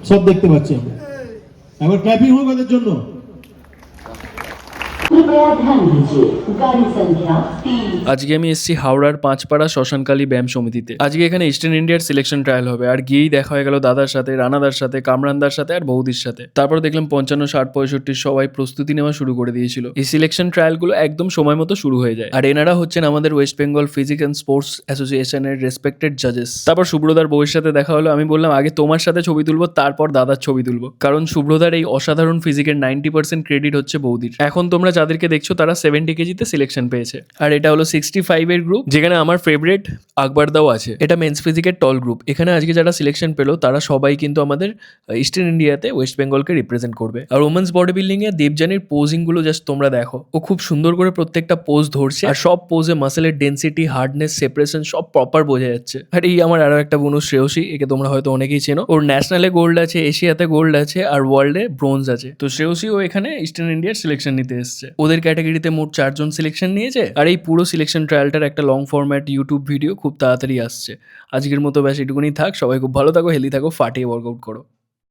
সব দেখতে পাচ্ছি আমরা। একবার ক্ল্যাপিং হোক ওদের জন্য। আজকে আমি এসেছি হাওড়ার পাঁচপাড়া শ্মশানকালী ব্যায়াম সমিতিতে। আজকে এখানে ইস্টার্ন ইন্ডিয়ার সিলেকশন ট্রায়াল হবে, আর গিয়েই দেখা হয়ে গেল দাদার সাথে, রানাদার সাথে, কামরানদার সাথে আর বৌদির সাথে। তারপর দেখলাম 55, 60, 65 সবাই প্রস্তুতি নেওয়া শুরু করে দিয়েছিল। এই সিলেকশন ট্রায়াল গুলো একদম সময় মতো শুরু হয়ে যায়, আর এনারা হচ্ছেন আমাদের West Bengal physique and sports অ্যাসোসিয়েশনের রেসপেক্টেড জাজেস। তারপর শুভ্রদার বউয়ের সাথে দেখা হলো। আমি বললাম আগে তোমার সাথে ছবি তুলবো, তারপর দাদার ছবি তুলবো, কারণ শুভ্রদার এই অসাধারণ ফিজিকের 90% ক্রেডিট হচ্ছে বৌদির। এখন তোমরা যাদেরকে দেখছো তারা 70 কেজিতে সিলেকশন পেয়েছে, আর এটা হলো 65 এর গ্রুপ, যেখানে আমার ফেভারিট আকবরদাও আছে। এটা মেন্স ফিজিকের টল গ্রুপ। এখানে আজকে যারা সিলেকশন পেলো তারা সবাই কিন্তু আমাদের ইস্টার্ন ইন্ডিয়াতে ওয়েস্ট বেঙ্গলকে রিপ্রেজেন্ট করবে। আর ওমেন্স বডি বিল্ডিং এ দেবজানির পোজিং গুলো জাস্ট তোমরা দেখো, ও খুব সুন্দর করে প্রত্যেকটা পোজ ধরছে, আর সব পোজে মাসেলের ডেন্সিটি, হার্ডনেস, সেপারেশন সব প্রপার বোঝা যাচ্ছে। আর এই আমার আরো একটা বোন শ্রেয়সী, একে তোমরা হয়তো অনেকেই চেনো। ওর ন্যাশনালে গোল্ড আছে, এশিয়াতে গোল্ড আছে, আর ওয়ার্ল্ডে ব্রোঞ্জ আছে। তো শ্রেয়সী ও এখানে ইস্টার্ন ইন্ডিয়ার সিলেকশন নিতে এসছে। ওদের ক্যাটাগরিতে মোট 4 জন সিলেকশন নিয়েছে, আর এই পুরো সিলেকশন ট্রায়ালটার একটা লং ফরম্যাট ইউটিউব ভিডিও খুব তাড়াতাড়ি আসছে। আজকের মতো ব্যাস এটুকুনি থাক। সবাই খুব ভালো থাকো, হেলদি থাকো, ফাটিয়ে ওয়ার্কআউট করো।